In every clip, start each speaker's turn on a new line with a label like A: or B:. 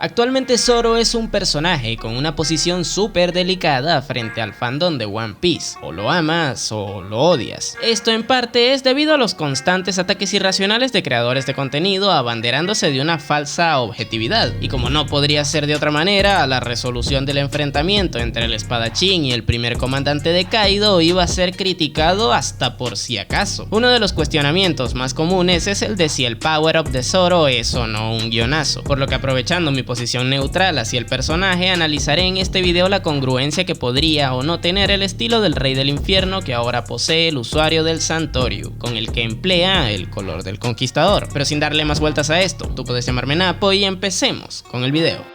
A: Actualmente Zoro es un personaje con una posición súper delicada frente al fandom de One Piece, o lo amas o lo odias. Esto en parte es debido a los constantes ataques irracionales de creadores de contenido abanderándose de una falsa objetividad, y como no podría ser de otra manera, la resolución del enfrentamiento entre el espadachín y el primer comandante de Kaido iba a ser criticado hasta por si acaso. Uno de los cuestionamientos más comunes es el de si el power-up de Zoro es o no un guionazo, por lo que aprovechando mi posición neutral hacia el personaje, analizaré en este video la congruencia que podría o no tener el estilo del Rey del Infierno que ahora posee el usuario del Santoryu, con el que emplea el color del conquistador. Pero sin darle más vueltas a esto, tú puedes llamarme Napo y empecemos con el video.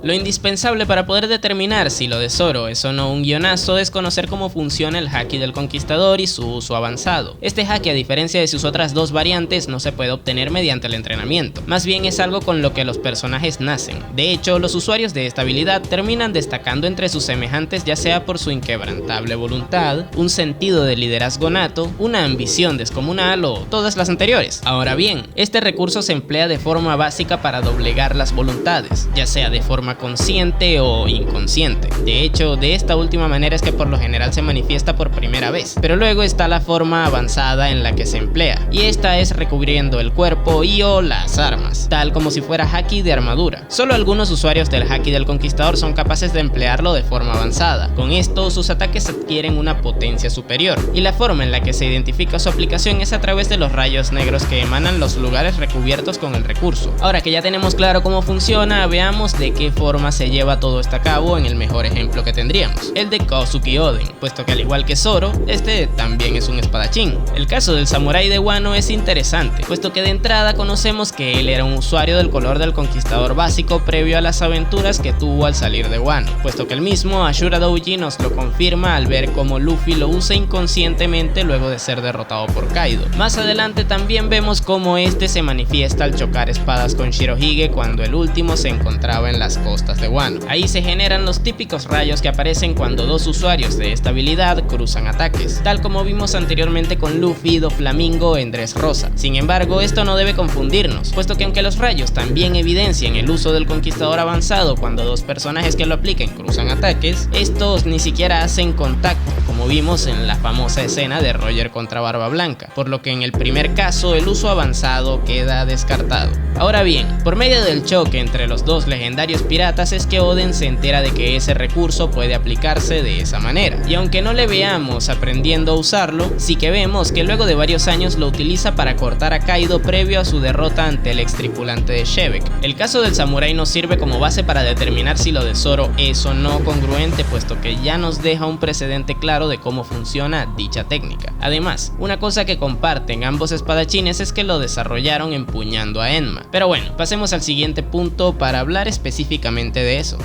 A: Lo indispensable para poder determinar si lo de Zoro es o no un guionazo es conocer cómo funciona el Haki del Conquistador y su uso avanzado. Este Haki, a diferencia de sus otras dos variantes, no se puede obtener mediante el entrenamiento, más bien es algo con lo que los personajes nacen. De hecho, los usuarios de esta habilidad terminan destacando entre sus semejantes ya sea por su inquebrantable voluntad, un sentido de liderazgo nato, una ambición descomunal o todas las anteriores. Ahora bien, este recurso se emplea de forma básica para doblegar las voluntades, ya sea de forma consciente o inconsciente. De hecho, de esta última manera es que por lo general se manifiesta por primera vez, pero luego está la forma avanzada en la que se emplea, y esta es recubriendo el cuerpo y o las armas, tal como si fuera Haki de armadura. Solo algunos usuarios del Haki del Conquistador son capaces de emplearlo de forma avanzada. Con esto, sus ataques adquieren una potencia superior, y la forma en la que se identifica su aplicación es a través de los rayos negros que emanan los lugares recubiertos con el recurso. Ahora que ya tenemos claro cómo funciona, veamos de qué forma se lleva todo esto a cabo en el mejor ejemplo que tendríamos, el de Kozuki Oden, puesto que al igual que Zoro, este también es un espadachín. El caso del samurái de Wano es interesante, puesto que de entrada conocemos que él era un usuario del color del conquistador básico previo a las aventuras que tuvo al salir de Wano, puesto que el mismo Ashura Douji nos lo confirma al ver cómo Luffy lo usa inconscientemente luego de ser derrotado por Kaido. Más adelante también vemos cómo este se manifiesta al chocar espadas con Shirohige cuando el último se encontraba en las costas de Wano. Ahí se generan los típicos rayos que aparecen cuando dos usuarios de esta habilidad cruzan ataques, tal como vimos anteriormente con Luffy y Doflamingo en Dressrosa. Sin embargo, esto no debe confundirnos, puesto que aunque los rayos también evidencian el uso del conquistador avanzado cuando dos personajes que lo apliquen cruzan ataques, estos ni siquiera hacen contacto, como vimos en la famosa escena de Roger contra Barba Blanca, por lo que en el primer caso el uso avanzado queda descartado. Ahora bien, por medio del choque entre los dos legendarios piratas es que Oden se entera de que ese recurso puede aplicarse de esa manera, y aunque no le veamos aprendiendo a usarlo, sí que vemos que luego de varios años lo utiliza para cortar a Kaido previo a su derrota ante el ex tripulante de Shebeck. El caso del samurái nos sirve como base para determinar si lo de Zoro es o no congruente, puesto que ya nos deja un precedente claro de cómo funciona dicha técnica. Además, una cosa que comparten ambos espadachines es que lo desarrollaron empuñando a Enma. Pero bueno, pasemos al siguiente punto para hablar específicamente de eso.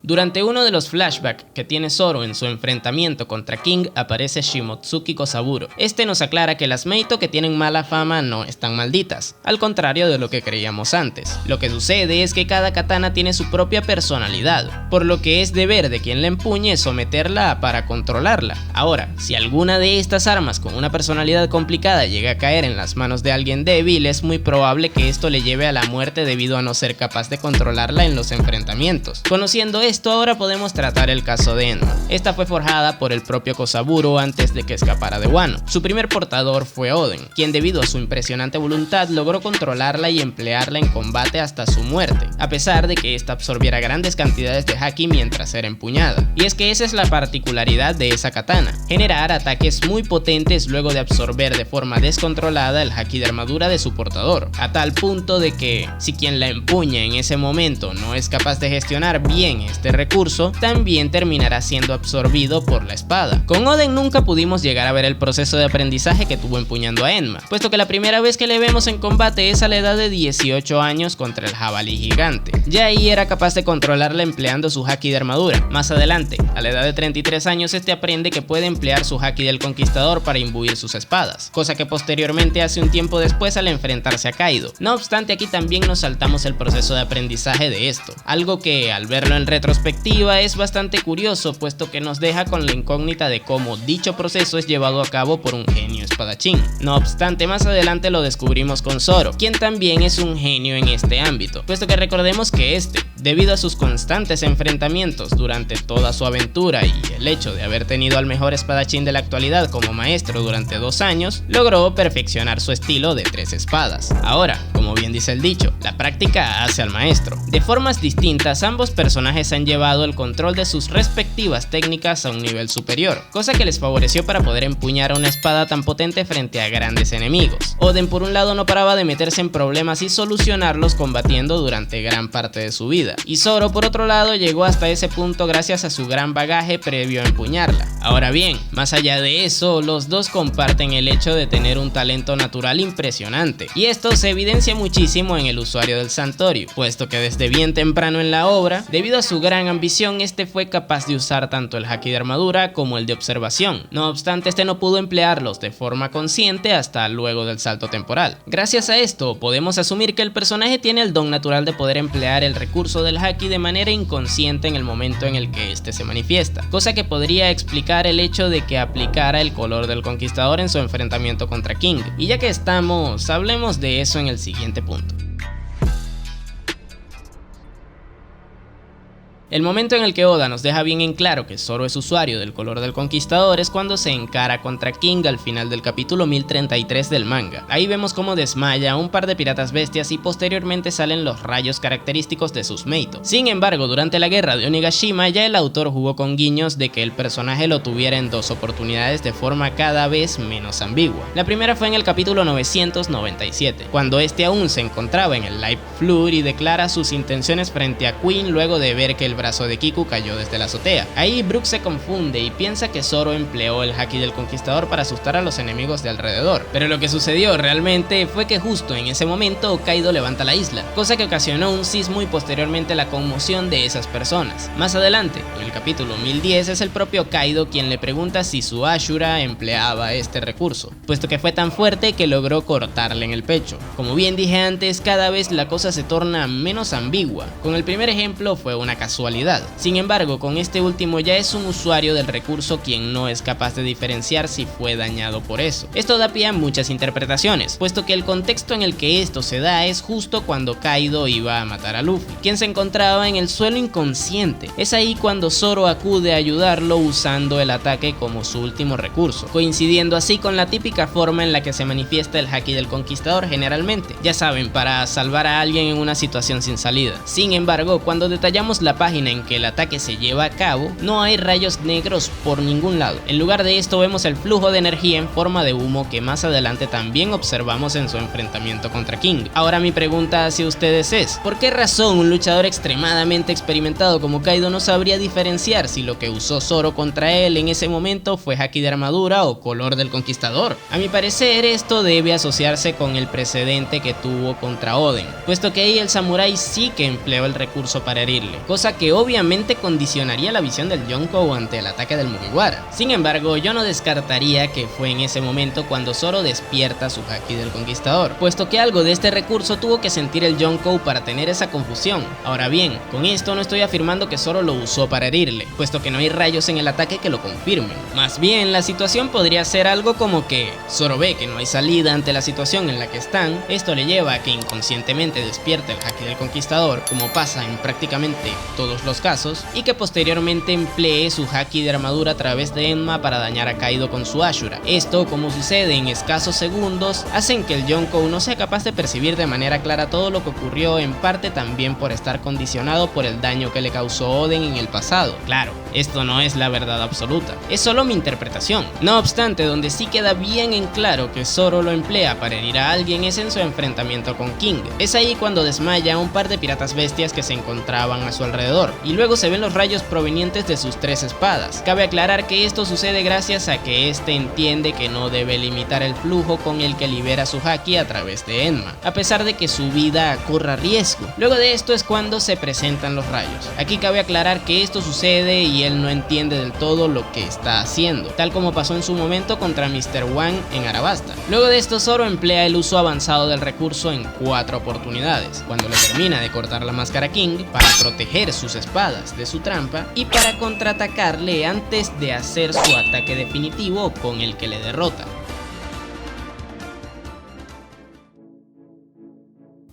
A: Durante uno de los flashbacks que tiene Zoro en su enfrentamiento contra King aparece Shimotsuki Kozaburo. Este nos aclara que las Meito que tienen mala fama no están malditas, al contrario de lo que creíamos antes. Lo que sucede es que cada katana tiene su propia personalidad, por lo que es deber de quien la empuñe someterla para controlarla. Ahora, si alguna de estas armas con una personalidad complicada llega a caer en las manos de alguien débil, es muy probable que esto le lleve a la muerte debido a no ser capaz de controlarla en los enfrentamientos. Conociendo esto, ahora podemos tratar el caso de Enma. Esta fue forjada por el propio Kozaburo antes de que escapara de Wano. Su primer portador fue Oden, quien debido a su impresionante voluntad logró controlarla y emplearla en combate hasta su muerte, a pesar de que esta absorbiera grandes cantidades de haki mientras era empuñada. Y es que esa es la particularidad de esa katana, generar ataques muy potentes luego de absorber de forma descontrolada el haki de armadura de su portador, a tal punto de que si quien la empuña en ese momento no es capaz de gestionar bien este recurso, también terminará siendo absorbido por la espada. Con Oden nunca pudimos llegar a ver el proceso de aprendizaje que tuvo empuñando a Enma, puesto que la primera vez que le vemos en combate es a la edad de 18 años contra el jabalí gigante. Ya ahí era capaz de controlarla empleando su haki de armadura. Más adelante, a la edad de 33 años, este aprende que puede emplear su haki del conquistador para imbuir sus espadas, cosa que posteriormente hace un tiempo después al enfrentarse a Kaido. No obstante, aquí también nos saltamos el proceso de aprendizaje de esto, algo que al verlo en retrospectiva retrospectiva es bastante curioso, puesto que nos deja con la incógnita de cómo dicho proceso es llevado a cabo por un genio espadachín. No obstante, más adelante lo descubrimos con Zoro, quien también es un genio en este ámbito, puesto que recordemos que debido a sus constantes enfrentamientos durante toda su aventura y el hecho de haber tenido al mejor espadachín de la actualidad como maestro durante 2 años, logró perfeccionar su estilo de 3 espadas. Ahora, como bien dice el dicho, la práctica hace al maestro. De formas distintas, ambos personajes han llevado el control de sus respectivas técnicas a un nivel superior, cosa que les favoreció para poder empuñar una espada tan potente frente a grandes enemigos. Oden por un lado no paraba de meterse en problemas y solucionarlos combatiendo durante gran parte de su vida, y Zoro por otro lado llegó hasta ese punto gracias a su gran bagaje previo a empuñarla. Ahora bien, más allá de eso, los dos comparten el hecho de tener un talento natural impresionante, y esto se evidencia muchísimo en el usuario del Santorio, puesto que desde bien temprano en la obra, debido a su gran ambición, fue capaz de usar tanto el haki de armadura como el de observación. No obstante, no pudo emplearlos de forma consciente hasta luego del salto temporal. Gracias a esto, podemos asumir que el personaje tiene el don natural de poder emplear el recurso del haki de manera inconsciente en el momento en el que se manifiesta, cosa que podría explicar el hecho de que aplicara el color del conquistador en su enfrentamiento contra King. Y ya que estamos, hablemos de eso en el siguiente punto. El momento en el que Oda nos deja bien en claro que Zoro es usuario del color del conquistador es cuando se encara contra King al final del capítulo 1033 del manga. Ahí vemos cómo desmaya a un par de piratas bestias y posteriormente salen los rayos característicos de Suzumeito. Sin embargo, durante la guerra de Onigashima ya el autor jugó con guiños de que el personaje lo tuviera en 2 oportunidades de forma cada vez menos ambigua. La primera fue en el capítulo 997, cuando aún se encontraba en el Life Floor y declara sus intenciones frente a Queen luego de ver que el brazo de Kiku cayó desde la azotea. Ahí Brook se confunde y piensa que Zoro empleó el haki del conquistador para asustar a los enemigos de alrededor, pero lo que sucedió realmente fue que justo en ese momento Kaido levanta la isla, cosa que ocasionó un sismo y posteriormente la conmoción de esas personas. Más adelante, en el capítulo 1010, es el propio Kaido quien le pregunta si su Ashura empleaba este recurso, puesto que fue tan fuerte que logró cortarle en el pecho. Como bien dije antes, cada vez la cosa se torna menos ambigua. Con el primer ejemplo fue una casualidad. Sin embargo, con este último ya es un usuario del recurso quien no es capaz de diferenciar si fue dañado por eso. Esto da pie a muchas interpretaciones, puesto que el contexto en el que esto se da es justo cuando Kaido iba a matar a Luffy, quien se encontraba en el suelo inconsciente. Es ahí cuando Zoro acude a ayudarlo usando el ataque como su último recurso, coincidiendo así con la típica forma en la que se manifiesta el haki del conquistador generalmente, ya saben, para salvar a alguien en una situación sin salida. Sin embargo, cuando detallamos la página en que el ataque se lleva a cabo, no hay rayos negros por ningún lado. En lugar de esto vemos el flujo de energía en forma de humo que más adelante también observamos en su enfrentamiento contra King. Ahora mi pregunta hacia ustedes es, ¿por qué razón un luchador extremadamente experimentado como Kaido no sabría diferenciar si lo que usó Zoro contra él en ese momento fue haki de armadura o color del conquistador? A mi parecer esto debe asociarse con el precedente que tuvo contra Oden, puesto que ahí el samurái sí que empleó el recurso para herirle, cosa que obviamente condicionaría la visión del Yonkou ante el ataque del Mugiwara. Sin embargo, yo no descartaría que fue en ese momento cuando Zoro despierta su haki del conquistador, puesto que algo de este recurso tuvo que sentir el Yonkou para tener esa confusión. Ahora bien, con esto no estoy afirmando que Zoro lo usó para herirle, puesto que no hay rayos en el ataque que lo confirmen. Más bien, la situación podría ser algo como que Zoro ve que no hay salida ante la situación en la que están, esto le lleva a que inconscientemente despierte el haki del conquistador, como pasa en prácticamente todos los casos, y que posteriormente emplee su haki de armadura a través de Enma para dañar a Kaido con su Ashura. Esto, como sucede en escasos segundos, hacen que el Yonkou no sea capaz de percibir de manera clara todo lo que ocurrió, en parte también por estar condicionado por el daño que le causó Oden en el pasado. Claro, esto no es la verdad absoluta, es solo mi interpretación. No obstante, donde sí queda bien en claro que Zoro lo emplea para herir a alguien es en su enfrentamiento con King. Es ahí cuando desmaya a un par de piratas bestias que se encontraban a su alrededor, y luego se ven los rayos provenientes de sus 3 espadas. Cabe aclarar que esto sucede gracias a que entiende que no debe limitar el flujo con el que libera su haki a través de Enma, a pesar de que su vida corra riesgo. Luego de esto es cuando se presentan los rayos. Aquí cabe aclarar que esto sucede y él no entiende del todo lo que está haciendo, tal como pasó en su momento contra Mr. One en Arabasta. Luego de esto Zoro emplea el uso avanzado del recurso en 4 oportunidades. habilidades, cuando le termina de cortar la máscara a King para proteger sus espadas de su trampa y para contraatacarle antes de hacer su ataque definitivo con el que le derrota.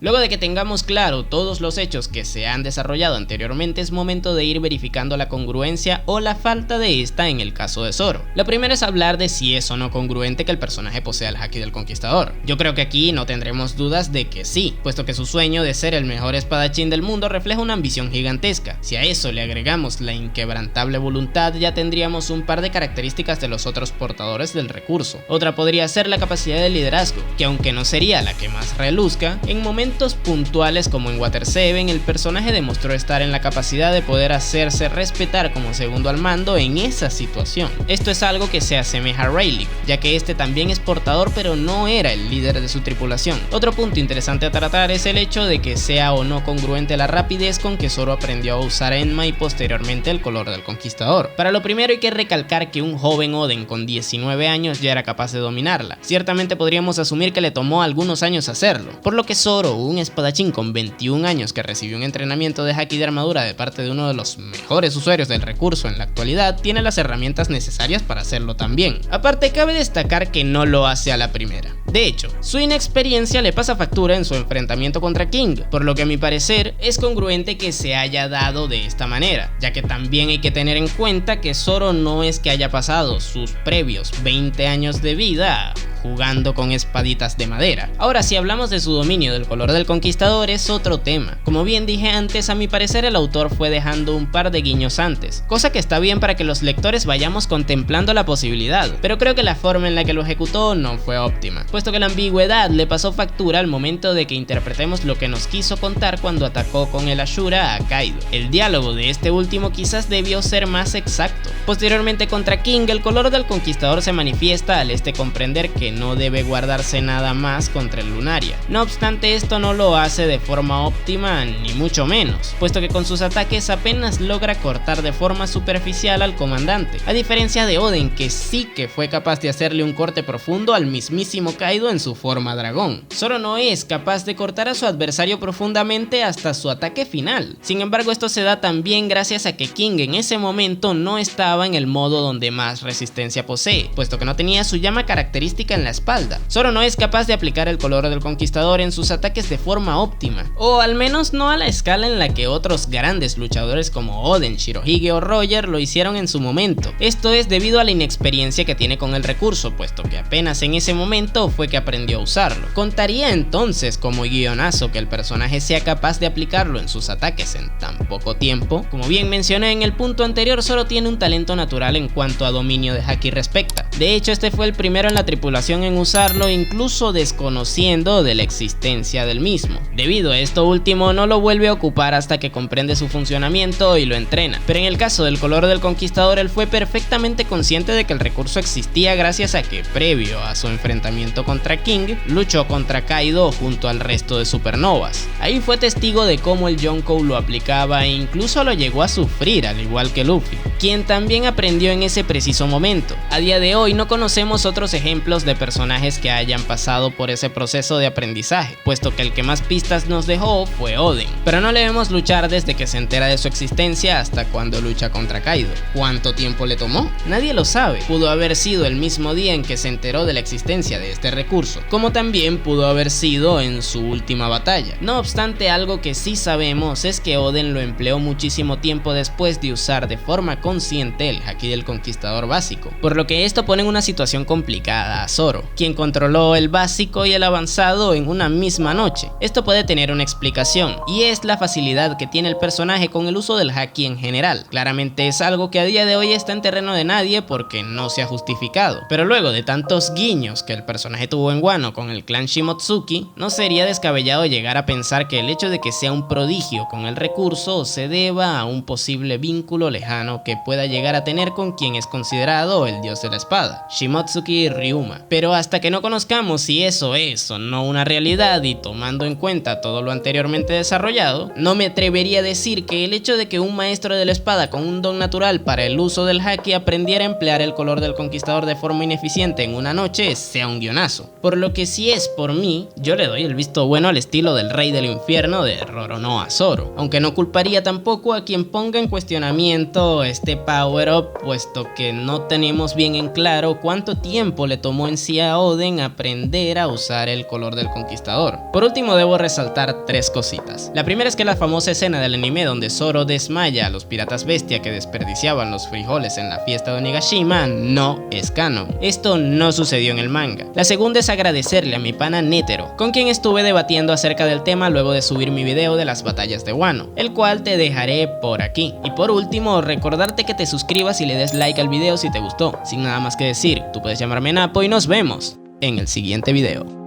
A: Luego de que tengamos claro todos los hechos que se han desarrollado anteriormente, es momento de ir verificando la congruencia o la falta de esta en el caso de Zoro. Lo primero es hablar de si es o no congruente que el personaje posea el Haki del Conquistador. Yo creo que aquí no tendremos dudas de que sí, puesto que su sueño de ser el mejor espadachín del mundo refleja una ambición gigantesca. Si a eso le agregamos la inquebrantable voluntad, ya tendríamos un par de características de los otros portadores del recurso. Otra podría ser la capacidad de liderazgo, que aunque no sería la que más reluzca, en momentos puntuales como en Water 7, el personaje demostró estar en la capacidad de poder hacerse respetar como segundo al mando en esa situación. Esto es algo que se asemeja a Rayleigh, ya que este también es portador pero no era el líder de su tripulación. Otro punto interesante a tratar es el hecho de que sea o no congruente la rapidez con que Zoro aprendió a usar Enma y posteriormente el color del conquistador. Para lo primero hay que recalcar que un joven Oden con 19 años ya era capaz de dominarla. Ciertamente podríamos asumir que le tomó algunos años hacerlo, por lo que Zoro, un espadachín con 21 años que recibió un entrenamiento de haki de armadura de parte de uno de los mejores usuarios del recurso en la actualidad, tiene las herramientas necesarias para hacerlo también. Aparte, cabe destacar que no lo hace a la primera. De hecho, su inexperiencia le pasa factura en su enfrentamiento contra King, por lo que a mi parecer es congruente que se haya dado de esta manera, ya que también hay que tener en cuenta que Zoro no es que haya pasado sus previos 20 años de vida jugando con espaditas de madera. Ahora, si hablamos de su dominio del color del conquistador, es otro tema. Como bien dije antes, a mi parecer el autor fue dejando un par de guiños antes, cosa que está bien para que los lectores vayamos contemplando la posibilidad, pero creo que la forma en la que lo ejecutó no fue óptima, puesto que la ambigüedad le pasó factura al momento de que interpretemos lo que nos quiso contar cuando atacó con el Ashura a Kaido. El diálogo de este último quizás debió ser más exacto. Posteriormente contra King, el color del conquistador se manifiesta al comprender que no debe guardarse nada más contra el Lunaria. No obstante, esto no lo hace de forma óptima ni mucho menos, puesto que con sus ataques apenas logra cortar de forma superficial al comandante, a diferencia de Oden, que sí que fue capaz de hacerle un corte profundo al mismísimo Kaido en su forma dragón. Zoro no es capaz de cortar a su adversario profundamente hasta su ataque final. Sin embargo, esto se da también gracias a que King en ese momento no estaba en el modo donde más resistencia posee, puesto que no tenía su llama característica en la espalda. Zoro no es capaz de aplicar el color del conquistador en sus ataques de forma óptima, o al menos no a la escala en la que otros grandes luchadores como Oden, Shirohige o Roger lo hicieron en su momento. Esto es debido a la inexperiencia que tiene con el recurso, puesto que apenas en ese momento fue que aprendió a usarlo. ¿Contaría entonces como guionazo que el personaje sea capaz de aplicarlo en sus ataques en tan poco tiempo? Como bien mencioné en el punto anterior, Zoro tiene un talento natural en cuanto a dominio de haki respecta. De hecho, este fue el primero en la tripulación en usarlo, incluso desconociendo de la existencia del mismo. Debido a esto último, no lo vuelve a ocupar hasta que comprende su funcionamiento y lo entrena. Pero en el caso del color del conquistador, él fue perfectamente consciente de que el recurso existía gracias a que, previo a su enfrentamiento contra King, luchó contra Kaido junto al resto de supernovas. Ahí fue testigo de cómo el Yonkou lo aplicaba e incluso lo llegó a sufrir, al igual que Luffy, quien también aprendió en ese preciso momento. A día de hoy no conocemos otros ejemplos de personajes que hayan pasado por ese proceso de aprendizaje, puesto que el que más pistas nos dejó fue Oden, pero no le vemos luchar desde que se entera de su existencia hasta cuando lucha contra Kaido. ¿Cuánto tiempo le tomó? Nadie lo sabe. Pudo haber sido el mismo día en que se enteró de la existencia de este recurso, como también pudo haber sido en su última batalla. No obstante, algo que sí sabemos es que Oden lo empleó muchísimo tiempo después de usar de forma consciente el haki del conquistador básico, por lo que esto pone en una situación complicada a Zoro, quien controló el básico y el avanzado en una misma noche. Esto puede tener una explicación, y es la facilidad que tiene el personaje con el uso del haki en general. Claramente es algo que a día de hoy está en terreno de nadie porque no se ha justificado, pero luego de tantos guiños que el personaje tuvo en Wano con el clan Shimotsuki, no sería descabellado llegar a pensar que el hecho de que sea un prodigio con el recurso se deba a un posible vínculo lejano que pueda llegar a tener con quien es considerado el dios de la espada, Shimotsuki Ryuma. Pero hasta que no conozcamos si eso es o no una realidad y tomando en cuenta todo lo anteriormente desarrollado, no me atrevería a decir que el hecho de que un maestro de la espada con un don natural para el uso del haki aprendiera a emplear el color del conquistador de forma ineficiente en una noche sea un guionazo. Por lo que si es por mí, yo le doy el visto bueno al estilo del Rey del Infierno de Roronoa Zoro, aunque no culparía tampoco a quien ponga en cuestionamiento este power up, puesto que no tenemos bien en claro cuánto tiempo le tomó en sí a Oden aprender a usar el color del conquistador. Por último, debo resaltar tres cositas. La primera es que la famosa escena del anime donde Zoro desmaya a los piratas bestia que desperdiciaban los frijoles en la fiesta de Onigashima no es canon. Esto no sucedió en el manga. La segunda es agradecerle a mi pana Netero, con quien estuve debatiendo acerca del tema luego de subir mi video de las batallas de Wano, el cual te dejaré por aquí. Y por último, recordarte que te suscribas y le des like al video si te gustó. Sin nada más que decir, tú puedes llamarme Napo y nos vemos en el siguiente video.